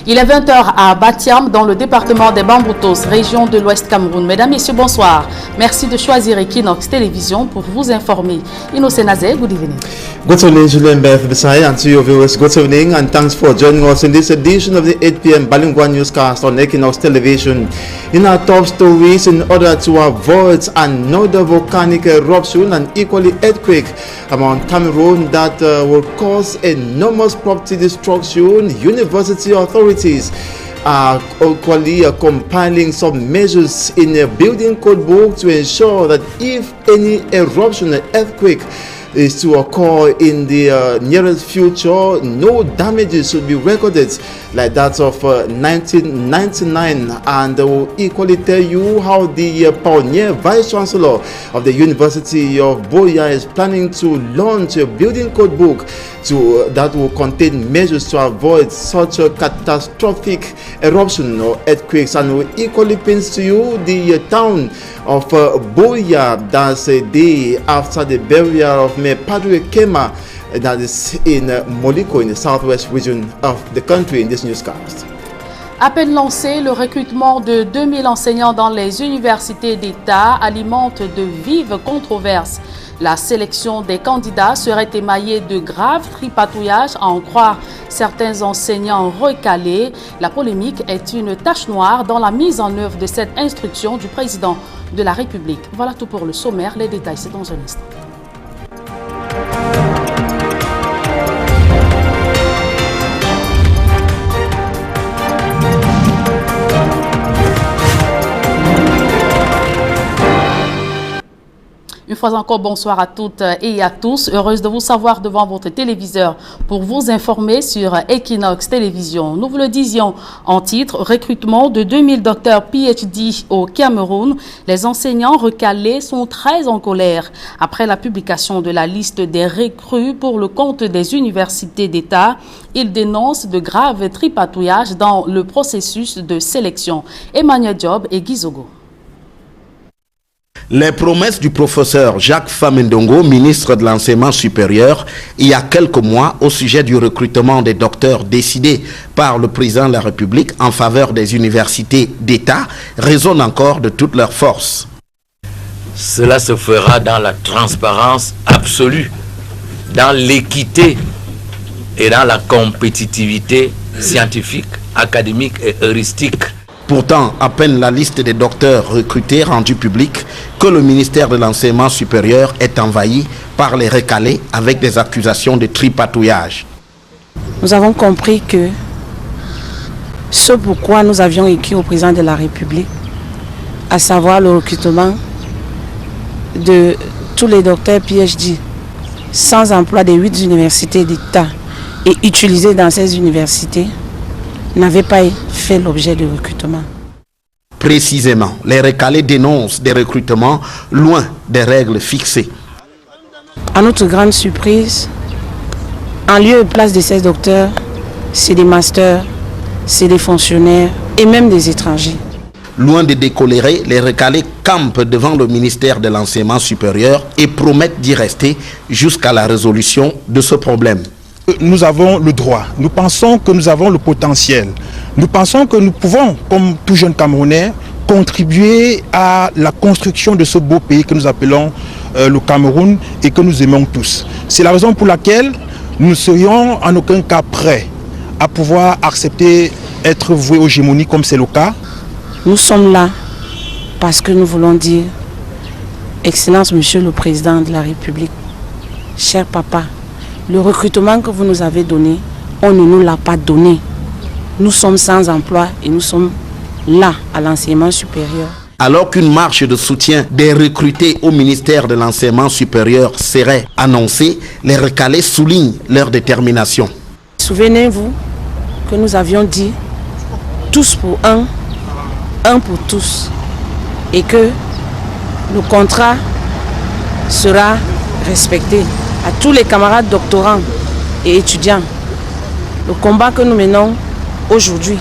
Il est 20 h à Batiam, dans le département des Bamboutos, région de l'Ouest Cameroun. Mesdames, Messieurs, bonsoir. Merci de choisir Equinox Télévision pour vous informer. Innocent Nazé, good evening. Good evening, Julien Beth Besai, and to your viewers, good evening, and thanks for joining us in this edition of the 8 p.m. bilingual newscast on Equinox Television. In our top stories, in order to avoid another volcanic eruption and equally earthquake among Cameroon that will cause enormous property destruction, university authorities are equally compiling some measures in a building code book to ensure that if any eruption or earthquake is to occur in the nearest future, no damages should be recorded like that of 1999. And will equally tell you how the pioneer vice chancellor of the University of Buea is planning to launch a building code book that will contain measures to avoid such a catastrophic eruption or earthquakes. And will equally paint to you the town of Buea, that's a day after the burial of Padre Kema, that is in Moliko, in the southwest region of the country, in this newscast. À peine lancé, le recrutement de 2000 enseignants dans les universités d'État alimente de vives controverses. La sélection des candidats serait émaillée de graves tripatouillages, à en croire certains enseignants recalés. La polémique est une tache noire dans la mise en œuvre de cette instruction du président de la République. Voilà tout pour le sommaire. Les détails, c'est dans un instant. Une fois encore, bonsoir à toutes et à tous. Heureuse de vous savoir devant votre téléviseur pour vous informer sur Equinox Télévision. Nous vous le disions en titre, recrutement de 2000 docteurs PhD au Cameroun. Les enseignants recalés sont très en colère après la publication de la liste des recrues pour le compte des universités d'État. Ils dénoncent de graves tripatouillages dans le processus de sélection. Emmanuel Diop et Gizogo. Les promesses du professeur Jacques Famendongo, ministre de l'Enseignement supérieur, il y a quelques mois au sujet du recrutement des docteurs décidé par le président de la République en faveur des universités d'État, résonnent encore de toute leur force. Cela se fera dans la transparence absolue, dans l'équité et dans la compétitivité scientifique, académique et heuristique. Pourtant, à peine la liste des docteurs recrutés rendue publique que le ministère de l'Enseignement supérieur est envahi par les recalés avec des accusations de tripatouillage. Nous avons compris que ce pourquoi nous avions écrit au président de la République, à savoir le recrutement de tous les docteurs PhD sans emploi des 8 universités d'État et utilisés dans ces universités, n'avait pas fait l'objet de recrutement. Précisément, les recalés dénoncent des recrutements loin des règles fixées. À notre grande surprise, en lieu et place de ces docteurs, c'est des masters, c'est des fonctionnaires et même des étrangers. Loin de décolérer, les recalés campent devant le ministère de l'Enseignement supérieur et promettent d'y rester jusqu'à la résolution de ce problème. Nous avons le droit, nous pensons que nous avons le potentiel, nous pensons que nous pouvons, comme tout jeune Camerounais, contribuer à la construction de ce beau pays que nous appelons le Cameroun et que nous aimons tous. C'est la raison pour laquelle nous ne serions en aucun cas prêts à pouvoir accepter être voués aux gémonies comme c'est le cas. Nous sommes là parce que nous voulons dire, Excellence Monsieur le Président de la République, cher papa, le recrutement que vous nous avez donné, on ne nous l'a pas donné. Nous sommes sans emploi et nous sommes là à l'enseignement supérieur. Alors qu'une marche de soutien des recrutés au ministère de l'Enseignement supérieur serait annoncée, les recalés soulignent leur détermination. Souvenez-vous que nous avions dit tous pour un, un pour tous, et que le contrat sera respecté. À tous les camarades doctorants et étudiants, le combat que nous menons aujourd'hui,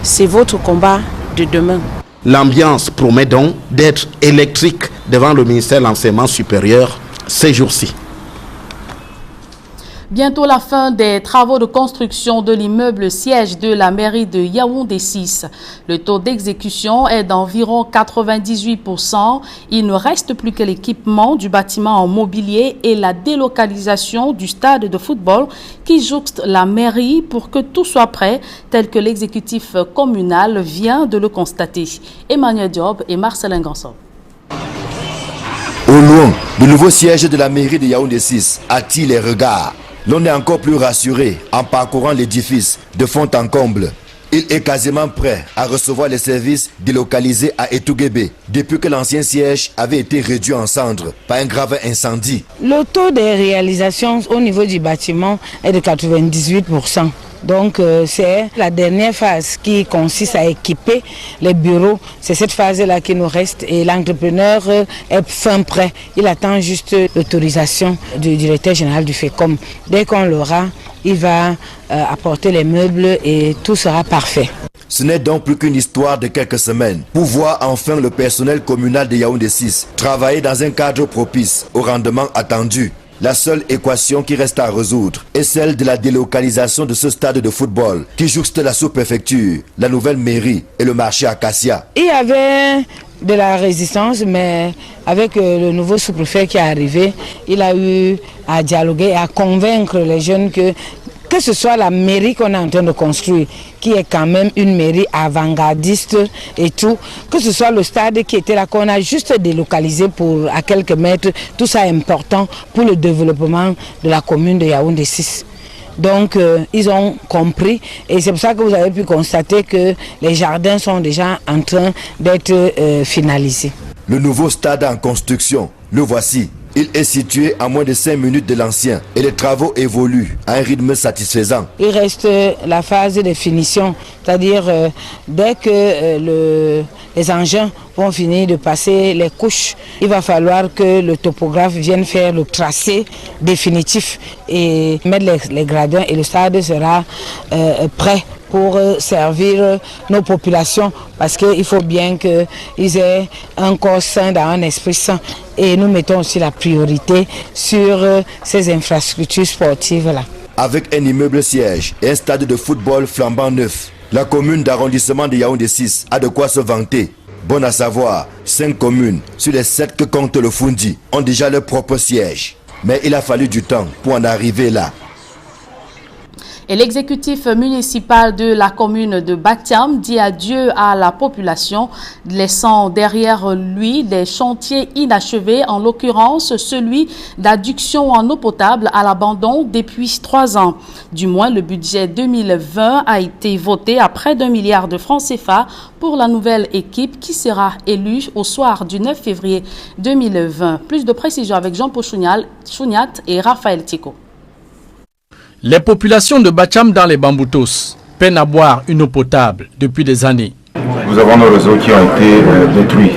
c'est votre combat de demain. L'ambiance promet donc d'être électrique devant le ministère de l'Enseignement supérieur ces jours-ci. Bientôt la fin des travaux de construction de l'immeuble siège de la mairie de Yaoundé 6. Le taux d'exécution est d'environ 98%. Il ne reste plus que l'équipement du bâtiment en mobilier et la délocalisation du stade de football qui jouxte la mairie pour que tout soit prêt, tel que l'exécutif communal vient de le constater. Emmanuel Diop et Marcelin Gansson. Au loin, le nouveau siège de la mairie de Yaoundé 6 attire les regards. L'on est encore plus rassuré en parcourant l'édifice de fond en comble. Il est quasiment prêt à recevoir les services délocalisés à Etouguébé depuis que l'ancien siège avait été réduit en cendres par un grave incendie. Le taux de réalisation au niveau du bâtiment est de 98%. Donc c'est la dernière phase qui consiste à équiper les bureaux. C'est cette phase-là qui nous reste et l'entrepreneur est fin prêt. Il attend juste l'autorisation du directeur général du FECOM. Dès qu'on l'aura, il va apporter les meubles et tout sera parfait. Ce n'est donc plus qu'une histoire de quelques semaines pour voir enfin le personnel communal de Yaoundé 6 travailler dans un cadre propice au rendement attendu. La seule équation qui reste à résoudre est celle de la délocalisation de ce stade de football qui jouxte la sous-préfecture, la nouvelle mairie et le marché Acacia. Il y avait de la résistance, mais avec le nouveau sous-préfet qui est arrivé, il a eu à dialoguer et à convaincre les jeunes que ce soit la mairie qu'on est en train de construire, qui est quand même une mairie avant-gardiste et tout, que ce soit le stade qui était là, qu'on a juste délocalisé à quelques mètres, tout ça est important pour le développement de la commune de Yaoundé 6. Donc ils ont compris et c'est pour ça que vous avez pu constater que les jardins sont déjà en train d'être finalisés. Le nouveau stade en construction, le voici. Il est situé à moins de 5 minutes de l'ancien et les travaux évoluent à un rythme satisfaisant. Il reste la phase de finition, c'est-à-dire dès que les engins vont finir de passer les couches, il va falloir que le topographe vienne faire le tracé définitif et mettre les gradins et le stade sera prêt pour servir nos populations parce qu'il faut bien qu'ils aient un corps sain dans un esprit sain. Et nous mettons aussi la priorité sur ces infrastructures sportives-là. Avec un immeuble siège et un stade de football flambant neuf, la commune d'arrondissement de Yaoundé 6 a de quoi se vanter. Bon à savoir, 5 communes sur les 7 que compte le Fundi ont déjà leur propre siège. Mais il a fallu du temps pour en arriver là. Et l'exécutif municipal de la commune de Batiam dit adieu à la population, laissant derrière lui des chantiers inachevés, en l'occurrence celui d'adduction en eau potable à l'abandon depuis 3 ans. Du moins, le budget 2020 a été voté à près d'1 milliard de francs CFA pour la nouvelle équipe qui sera élue au soir du 9 février 2020. Plus de précisions avec Jean-Paul Chouniat et Raphaël Tico. Les populations de Batiam dans les Bamboutos peinent à boire une eau potable depuis des années. Nous avons nos réseaux qui ont été détruits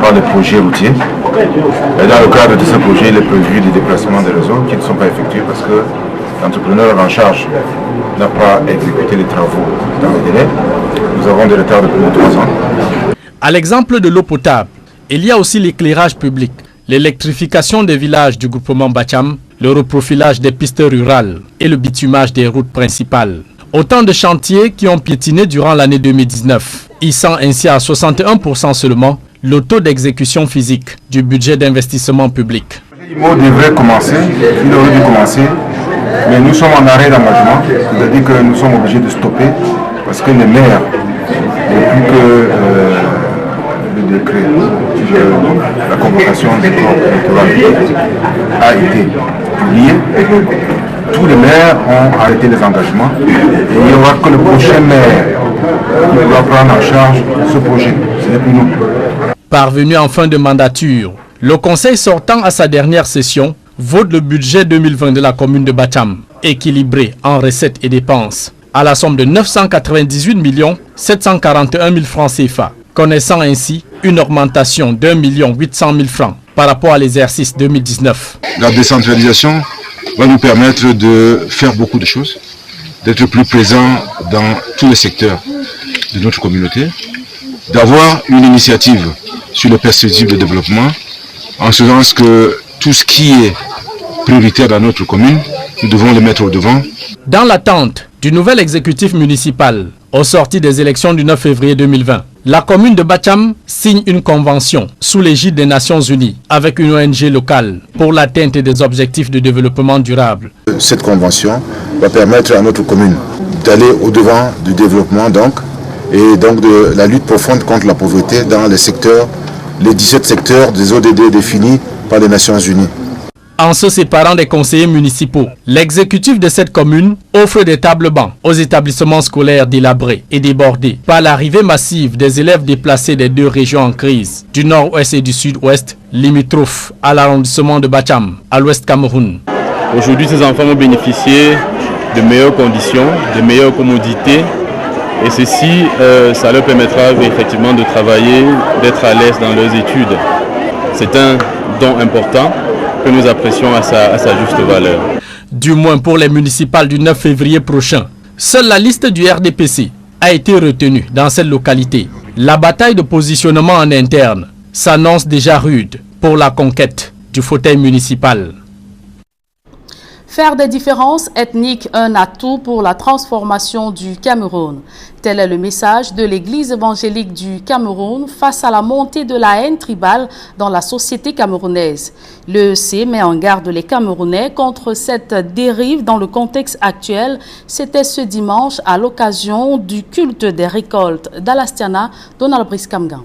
par les projets routiers. Et dans le cadre de ce projet, il est prévu des déplacements des réseaux qui ne sont pas effectués parce que l'entrepreneur en charge n'a pas exécuté les travaux dans les délais. Nous avons des retards de plus de 3 ans. À l'exemple de l'eau potable, il y a aussi l'éclairage public, l'électrification des villages du groupement Batiam, le reprofilage des pistes rurales et le bitumage des routes principales. Autant de chantiers qui ont piétiné durant l'année 2019, hissant ainsi à 61% seulement le taux d'exécution physique du budget d'investissement public. Le projet devrait commencer, il aurait dû commencer, mais nous sommes en arrêt d'engagement, c'est-à-dire que nous sommes obligés de stopper parce que le maire, depuis que le décret de la convocation du corps électoral a été publié, tous les maires ont arrêté les engagements et il n'y aura que le prochain maire qui pourra prendre en charge ce projet. Ce n'est plus nous. Parvenu en fin de mandature, le conseil sortant à sa dernière session vote le budget 2020 de la commune de Batiam, équilibré en recettes et dépenses, à la somme de 998 741 000 francs CFA, connaissant ainsi une augmentation d'1 800 000 francs par rapport à l'exercice 2019. La décentralisation va nous permettre de faire beaucoup de choses, d'être plus présents dans tous les secteurs de notre communauté, d'avoir une initiative sur les perspectives de développement, en ce sens que tout ce qui est prioritaire dans notre commune nous devons les mettre au devant. Dans l'attente du nouvel exécutif municipal, au sorti des élections du 9 février 2020, la commune de Bacham signe une convention sous l'égide des Nations Unies avec une ONG locale pour l'atteinte des objectifs de développement durable. Cette convention va permettre à notre commune d'aller au-devant du développement et de la lutte profonde contre la pauvreté dans les 17 secteurs des ODD définis par les Nations Unies. En se séparant des conseillers municipaux, l'exécutif de cette commune offre des tables bancs aux établissements scolaires délabrés et débordés par l'arrivée massive des élèves déplacés des deux régions en crise, du nord-ouest et du sud-ouest, limitrophes à l'arrondissement de Bacham, à l'ouest Cameroun. Aujourd'hui, ces enfants vont bénéficier de meilleures conditions, de meilleures commodités, et ceci, ça leur permettra effectivement de travailler, d'être à l'aise dans leurs études. C'est un don important que nous apprécions à sa juste valeur. Du moins pour les municipales du 9 février prochain. Seule la liste du RDPC a été retenue dans cette localité. La bataille de positionnement en interne s'annonce déjà rude pour la conquête du fauteuil municipal. Faire des différences ethniques un atout pour la transformation du Cameroun. Tel est le message de l'Église évangélique du Cameroun face à la montée de la haine tribale dans la société camerounaise. L'EEC met en garde les Camerounais contre cette dérive dans le contexte actuel. C'était ce dimanche à l'occasion du culte des récoltes d'Alastiana, Donald Brice Kamgan.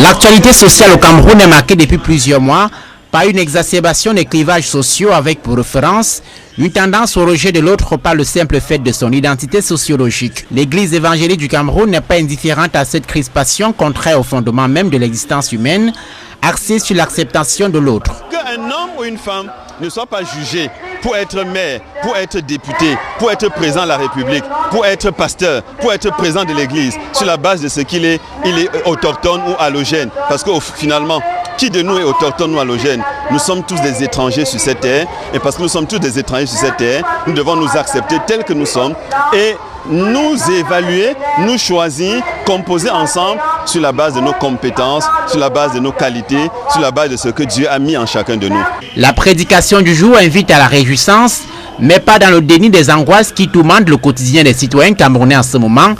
L'actualité sociale au Cameroun est marquée depuis plusieurs mois par une exacerbation des clivages sociaux avec pour référence une tendance au rejet de l'autre par le simple fait de son identité sociologique. L'Église évangélique du Cameroun n'est pas indifférente à cette crispation contraire au fondement même de l'existence humaine, axée sur l'acceptation de l'autre. Qu'un homme ou une femme ne soit pas jugé pour être maire, pour être député, pour être président de la République, pour être pasteur, pour être président de l'Église, sur la base de ce qu'il est, il est autochtone ou allogène. Parce que finalement, qui de nous est autochtone ou allogène? Nous sommes tous des étrangers sur cette terre. Et parce que nous sommes tous des étrangers sur cette terre, nous devons nous accepter tels que nous sommes et nous évaluer, nous choisir, composer ensemble sur la base de nos compétences, sur la base de nos qualités, sur la base de ce que Dieu a mis en chacun de nous. La prédication du jour invite à la réjouissance, mais pas dans le déni des angoisses qui tourmentent le quotidien des citoyens camerounais en ce moment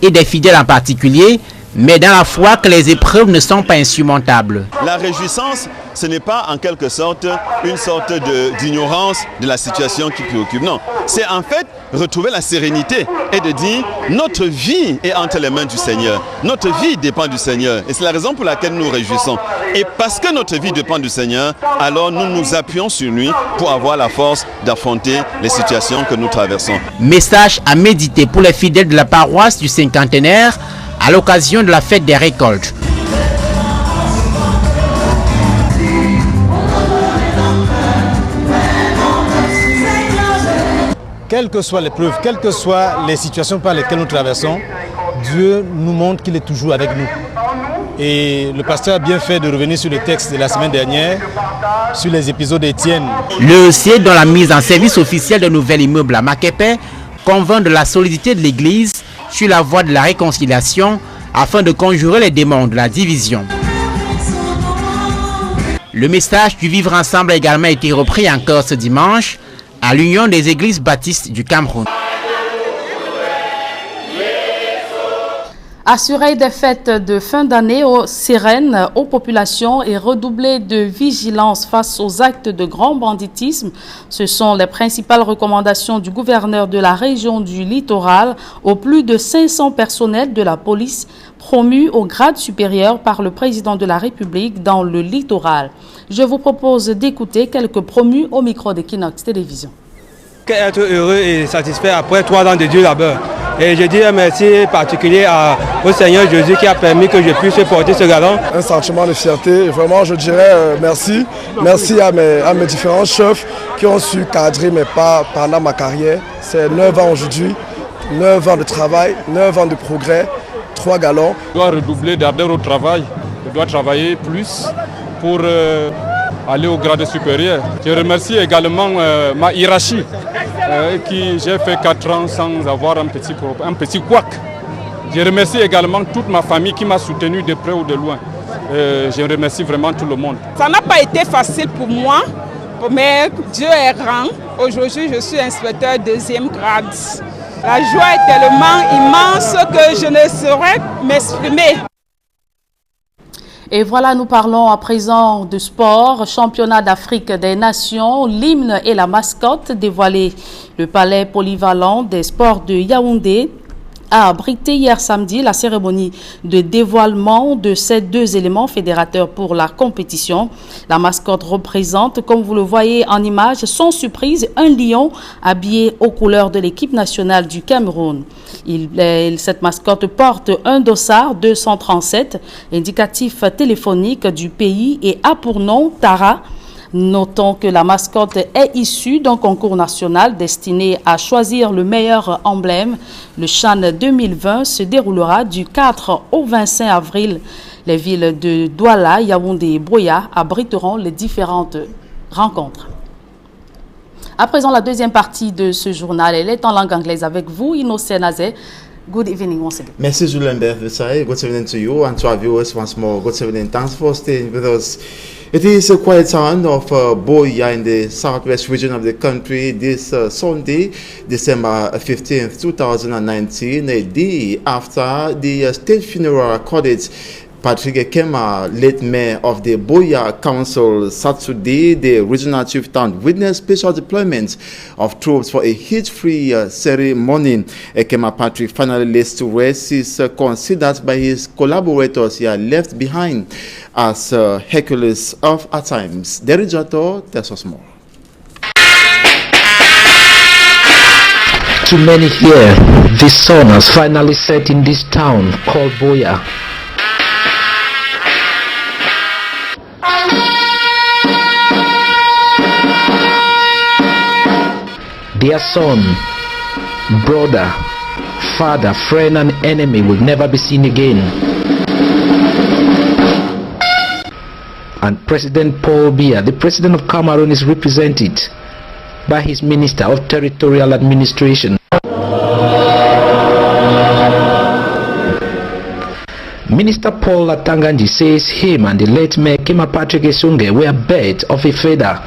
et des fidèles en particulier, mais dans la foi que les épreuves ne sont pas insurmontables. La réjouissance, ce n'est pas en quelque sorte une sorte d'ignorance de la situation qui préoccupe. Non, c'est en fait retrouver la sérénité et de dire notre vie est entre les mains du Seigneur. Notre vie dépend du Seigneur et c'est la raison pour laquelle nous nous réjouissons. Et parce que notre vie dépend du Seigneur, alors nous nous appuyons sur lui pour avoir la force d'affronter les situations que nous traversons. Message à méditer pour les fidèles de la paroisse du cinquantenaire à l'occasion de la fête des récoltes. Quelles que soient les preuves, quelles que soient les situations par lesquelles nous traversons, Dieu nous montre qu'il est toujours avec nous. Et le pasteur a bien fait de revenir sur le texte de la semaine dernière, sur les épisodes d'Étienne. L'EEC, dont la mise en service officielle d'un nouvel immeuble à Makepe, convainc de la solidité de l'Église sur la voie de la réconciliation afin de conjurer les démons de la division. Le message du vivre ensemble a également été repris encore ce dimanche à l'Union des Églises baptistes du Cameroun. Assurer des fêtes de fin d'année sereines aux populations et redoubler de vigilance face aux actes de grand banditisme, ce sont les principales recommandations du gouverneur de la région du littoral aux plus de 500 personnels de la police promus au grade supérieur par le président de la République dans le littoral. Je vous propose d'écouter quelques promus au micro d'Equinox Télévision. Être heureux et satisfait après 3 ans de Dieu là-bas. Et je dis un merci particulier au Seigneur Jésus qui a permis que je puisse porter ce galon. Un sentiment de fierté. Vraiment, je dirais merci. Merci à mes différents chefs qui ont su cadrer mes pas pendant ma carrière. C'est 9 ans aujourd'hui, 9 ans de travail, 9 ans de progrès, 3 galons. Je dois redoubler d'ardeur au travail. Je dois travailler plus pour aller au grade supérieur. Je remercie également ma hiérarchie qui j'ai fait 4 ans sans avoir un petit couac. Je remercie également toute ma famille qui m'a soutenu de près ou de loin. Je remercie vraiment tout le monde. Ça n'a pas été facile pour moi, mais Dieu est grand Aujourd'hui, je suis inspecteur 2e grade. La joie est tellement immense que je ne saurais m'exprimer. Et voilà, nous parlons à présent de sport, championnat d'Afrique des Nations, l'hymne et la mascotte dévoilés. Le palais polyvalent des sports de Yaoundé a abrité hier samedi la cérémonie de dévoilement de ces 2 éléments fédérateurs pour la compétition. La mascotte représente, comme vous le voyez en image, sans surprise, un lion habillé aux couleurs de l'équipe nationale du Cameroun. Cette mascotte porte un dossard 237, indicatif téléphonique du pays, et a pour nom Tara. Notons que la mascotte est issue d'un concours national destiné à choisir le meilleur emblème. Le CHAN 2020 se déroulera du 4 au 25 avril. Les villes de Douala, Yaoundé et Broya abriteront les différentes rencontres. À présent, la deuxième partie de ce journal, elle est en langue anglaise avec vous, Innocent Nazé. Good evening once again. Merci Julien Berthesay. Good evening to you and to our viewers once more. Good evening. Thanks for staying with us. It is a quiet town of Boya in the southwest region of the country this Sunday, December 15th, 2019, a day after the state funeral accorded Patrick Ekema, late mayor of the Boya Council. Saturday, the regional chieftain witnessed special deployment of troops for a hitch-free ceremony. Ekema Patrick finally lays to rest is considered by his collaborators he had left behind as Hercules of at times. Derijato tells us more. To many here, the sun has finally set in this town called Boya. Their son, brother, father, friend and enemy will never be seen again. And President Paul Biya, the President of Cameroon, is represented by his Minister of Territorial Administration. Minister Paul Latanganji says him and the late Mayor Ekema Patrick Esunge were birds of a feather.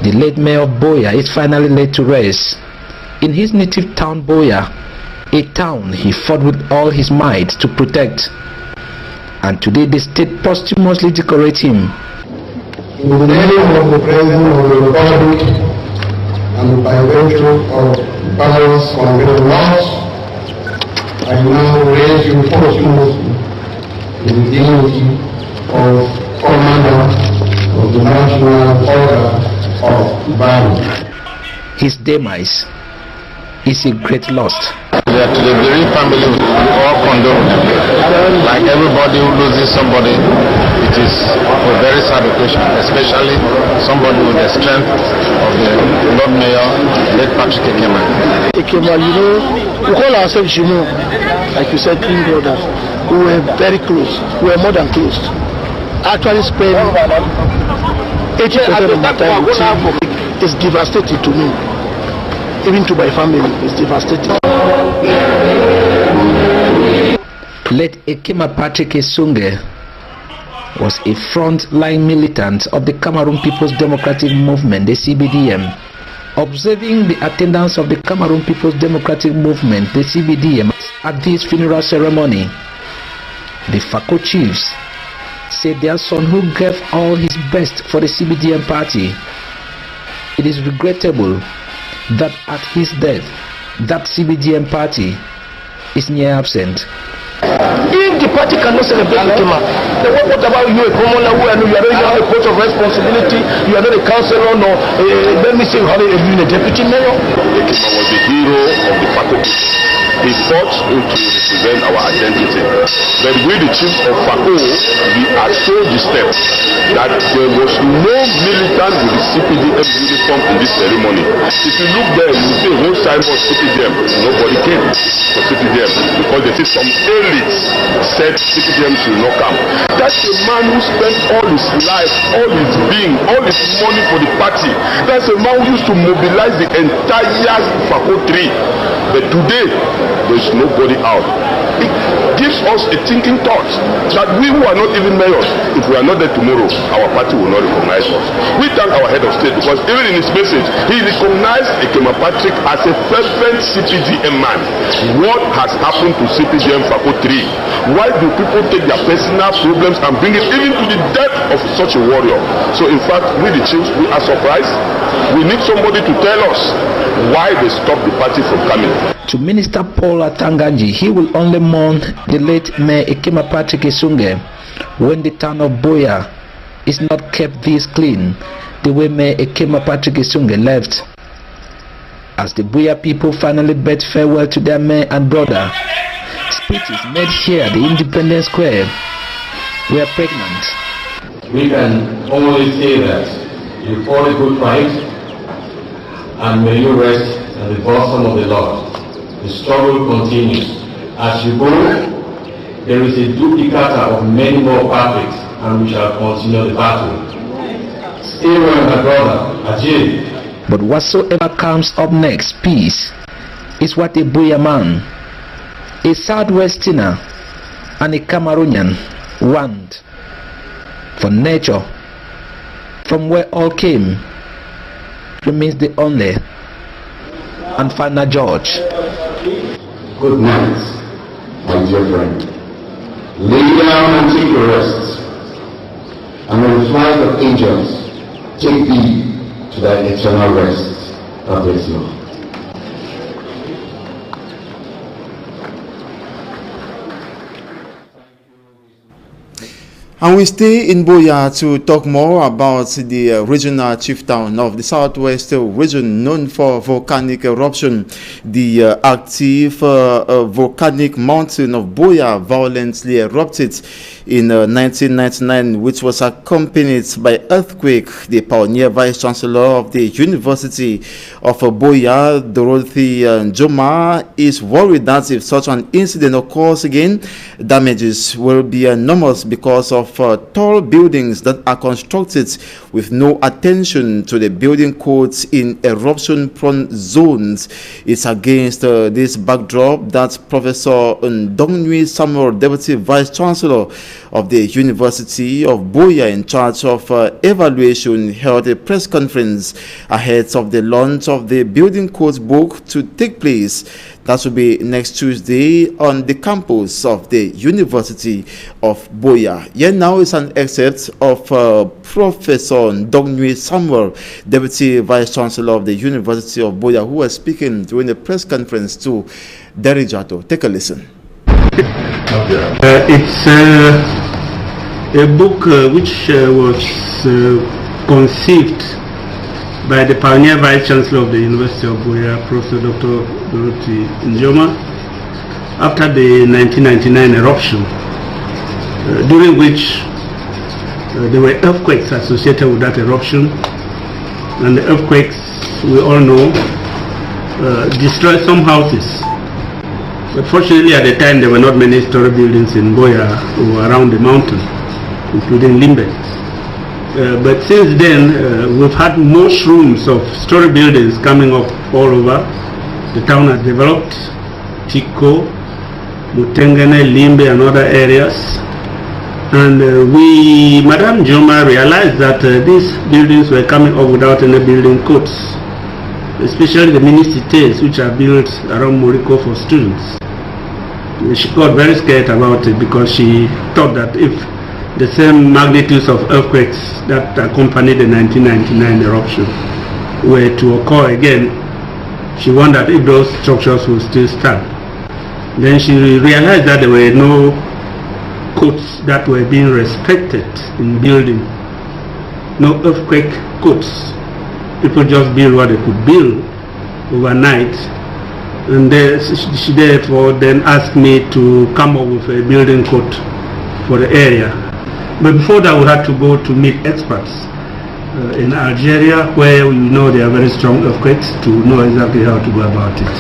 The late mayor of Boya is finally laid to rest in his native town Boya, a town he fought with all his might to protect. And today the state posthumously decorates him. In the name of the President of the Republic and by virtue of powers conferred on us, I now raise you posthumously in the dignity of Commander of the National Order of Bani. His demise is a great loss. To the bereaved family, we all condone. Like everybody who loses somebody, it is a very sad occasion, especially somebody with the strength of the Lord Mayor, late Patrick Ekema. Ekema, you know, we call ourselves, you know, like you said, twin brothers, who were very close, who were more than close. Actually spent 80% of my time with him. It's devastating to me. Even to my family, it's devastating. Late Ekema Patrick Esunge was a front-line militant of the Cameroon People's Democratic Movement, the CBDM. Observing the attendance of the Cameroon People's Democratic Movement, the CBDM, at this funeral ceremony, the Fako chiefs said their son, who gave all his best for the CBDM party, it is regrettable that at his death, that CBDM party is near absent. If the party cannot celebrate Ekema, then what about you, a commoner who you are not have a post of responsibility, you are not a councillor, nor let me say you have a deputy mayor? Ekema was the hero of the party. He fought to represent our identity. But we, the chiefs of FACO, we are so disturbed that there was no militant with the CPDM uniform in this ceremony. If you look there, you will see a whole signboard CPDM. Nobody came for CPDM because they see some elites said CPDM should not come. That's a man who spent all his life, all his being, all his money for the party. That's a man who used to mobilize the entire FACO tree. But today, there's nobody out. It gives us a thinking thought that we who are not even mayors, if we are not there tomorrow, our party will not recognize us. We thank our head of state because even in his message, he recognized Ekema Patrick as a fervent CPDM man. What has happened to CPDM FACO 3? Why do people take their personal problems and bring it even to the death of such a warrior? So in fact, we the chiefs, we are surprised. We need somebody to tell us why they stopped the party from coming. To Minister Paul Atanganji, he will only mourn the late Mayor Ekema Patrick Esunge when the town of Buea is not kept this clean the way Mayor Ekema Patrick Esunge left. As the Buea people finally bid farewell to their mayor and brother, speeches made here at the Independence Square were pregnant. We can only say that you fought a good fight and may you rest at the bosom of the Lord. The struggle continues. As you go, there is a duplicata of many more pathways, and we shall continue the battle. Stay well, my brother, Ajay. But whatsoever comes up next, peace, is what a Buea man, a Southwesterner, and a Cameroonian want. For nature, from where all came, remains the only and final judge. Good night, my dear friend. Lay down and take your rest, and on the flight of angels, take thee to thy eternal rest. God bless you. And we stay in Buea to talk more about the regional chieftain of the Southwest region known for volcanic eruption. The active volcanic mountain of Buea violently erupted in 1999, which was accompanied by earthquake. The pioneer vice chancellor of the University of Buea, Dorothy Njoma, is worried that if such an incident occurs again, damages will be enormous because of tall buildings that are constructed with no attention to the building codes in eruption-prone zones. It's against this backdrop that Professor Ndongnui Samuel, Deputy Vice Chancellor of the University of Buea in charge of evaluation, held a press conference ahead of the launch of the building codes book to take place. That will be next Tuesday on the campus of the University of Buea. Here now is an excerpt of Professor Ndongnui Samuel, Deputy Vice Chancellor of the University of Buea, who was speaking during the press conference to Derry Jato. Take a listen. It's a book which was conceived by the pioneer Vice Chancellor of the University of Buea, Professor Dr. Dorothy Njoma, after the 1999 eruption, during which there were earthquakes associated with that eruption, and the earthquakes, we all know, destroyed some houses. But fortunately at the time there were not many story buildings in Buea or around the mountain, including Limbe. But since then, we've had mushrooms of story buildings coming up all over. The town has developed, Tiko, Mutengene, Limbe and other areas. And Madame Njoma realized that these buildings were coming up without any building codes, especially the mini-cities which are built around Moriko for students. She got very scared about it because she thought that if the same magnitudes of earthquakes that accompanied the 1999 eruption were to occur again, she wondered if those structures would still stand. Then she realized that there were no codes that were being respected in building. No earthquake codes. People just build what they could build overnight And she therefore then asked me to come up with a building code for the area. But before that, we had to go to meet experts in Algeria, where we know there are very strong earthquakes, to know exactly how to go about it.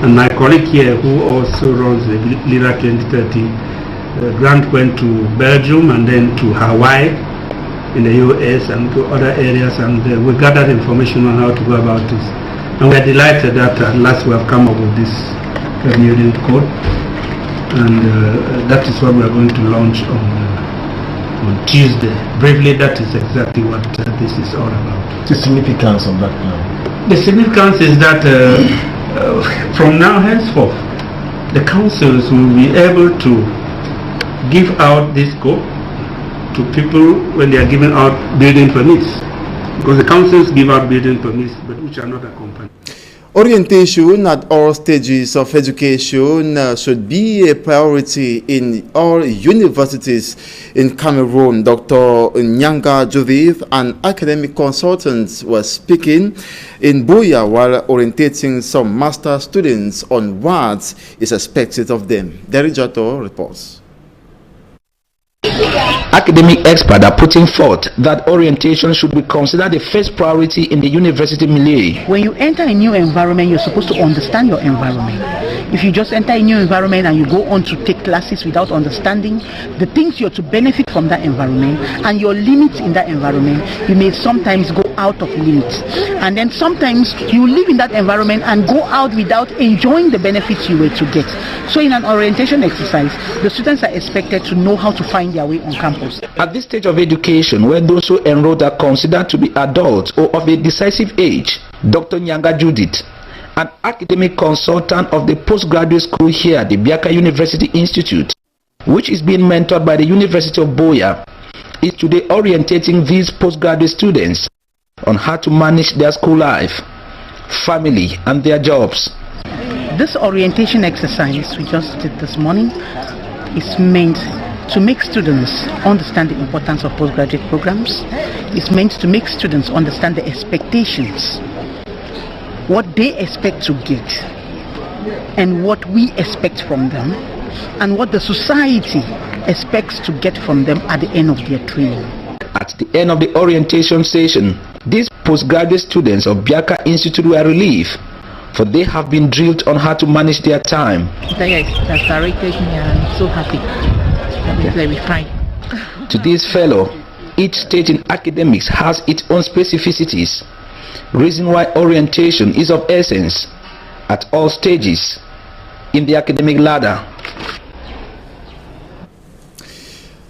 And my colleague here, who also runs the LIRA 2030 grant, went to Belgium and then to Hawaii in the US and to other areas, and we gathered information on how to go about this. And we are delighted that at last we have come up with this building code, and that is what we are going to launch on Tuesday. Briefly, that is exactly what this is all about. The significance of that plan? The significance is that from now henceforth, the councils will be able to give out this code to people when they are giving out building permits. Because the councils give out building permits, but which are not accompanied. Orientation at all stages of education should be a priority in all universities in Cameroon. Dr. Nyanga Joviv, an academic consultant, was speaking in Buea while orientating some master students on what is expected of them. Derijato reports. Academic experts are putting forth that orientation should be considered the first priority in the university milieu. When you enter a new environment, you're supposed to understand your environment. If you just enter a new environment and you go on to take classes without understanding the things you're to benefit from that environment and your limits in that environment, you may sometimes go out of limits. And then sometimes you live in that environment and go out without enjoying the benefits you were to get. So in an orientation exercise, the students are expected to know how to find their way on campus. At this stage of education, where those who enrolled are considered to be adults or of a decisive age, Dr. Nyanga Judith, an academic consultant of the postgraduate school here at the Biaka University Institute, which is being mentored by the University of Buea, is today orientating these postgraduate students on how to manage their school life, family, and their jobs. This orientation exercise we just did this morning is meant to make students understand the importance of postgraduate programs. It's meant to make students understand the expectations, what they expect to get, and what we expect from them, and what the society expects to get from them at the end of their training. At the end of the orientation session, these postgraduate students of Biaka Institute were relieved, for they have been drilled on how to manage their time. Yes, that's directed me, and I'm so happy. To this fellow, each stage in academics has its own specificities, reason why orientation is of essence at all stages in the academic ladder.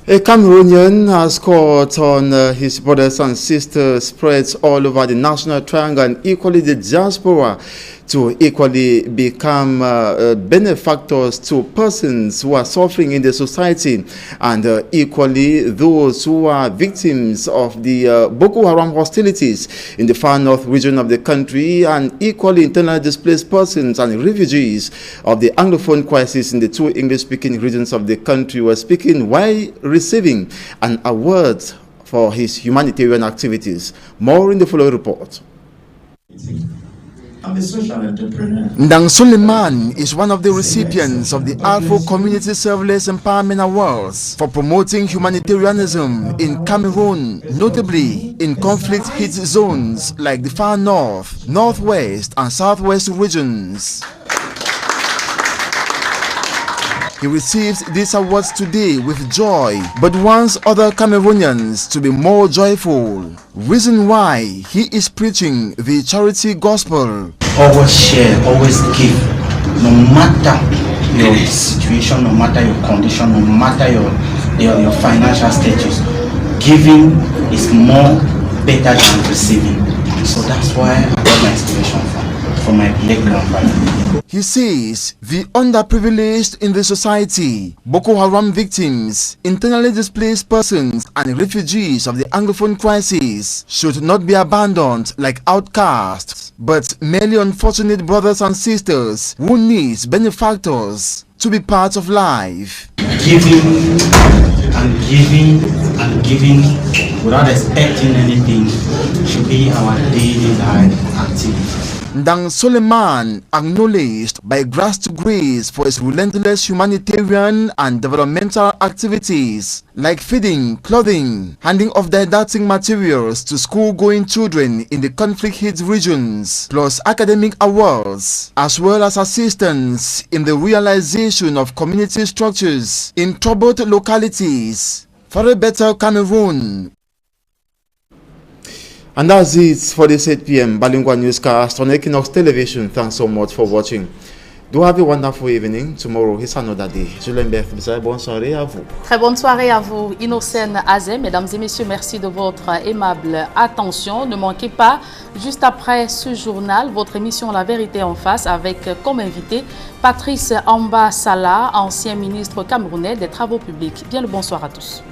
A Cameroonian has called on his brothers and sisters spread all over the national triangle and equally the diaspora to equally become benefactors to persons who are suffering in the society, and equally those who are victims of the Boko Haram hostilities in the far north region of the country, and equally internally displaced persons and refugees of the Anglophone crisis in the two English-speaking regions of the country were speaking while receiving an award for his humanitarian activities. More in the following report. I'm a social entrepreneur. Ndang Suleiman is one of the recipients of the Alpha Community Serverless Empowerment Awards for promoting humanitarianism in Cameroon, notably in conflict-hit zones like the far north, northwest, and southwest regions. He receives these awards today with joy, but wants other Cameroonians to be more joyful. Reason why he is preaching the charity gospel. Always share, always give, no matter your situation, no matter your condition, no matter your financial status. Giving is more better than receiving. So that's why I got my inspiration from my late grandfather. He says the underprivileged in the society, Boko Haram victims, internally displaced persons, and refugees of the Anglophone crisis should not be abandoned like outcasts, but merely unfortunate brothers and sisters who need benefactors to be part of life. Giving and giving and giving without expecting anything should be our daily life activity. Ndang Suleiman, acknowledged by Grass to Grace for its relentless humanitarian and developmental activities like feeding, clothing, handing of didactic materials to school-going children in the conflict-hit regions, plus academic awards, as well as assistance in the realization of community structures in troubled localities for a better Cameroon. And that's it for this 8 p.m. bilingual newscast on Equinox Television. Thanks so much for watching. Do have a wonderful evening. Tomorrow is another day. Bonne soirée à vous. Très bonne soirée à vous, Innocène Azé. Mesdames et messieurs, merci de votre aimable attention. Ne manquez pas, juste après ce journal, votre émission La Vérité en face avec comme invité Patrice Amba Sala, ancien ministre camerounais des Travaux publics. Bien le bonsoir à tous.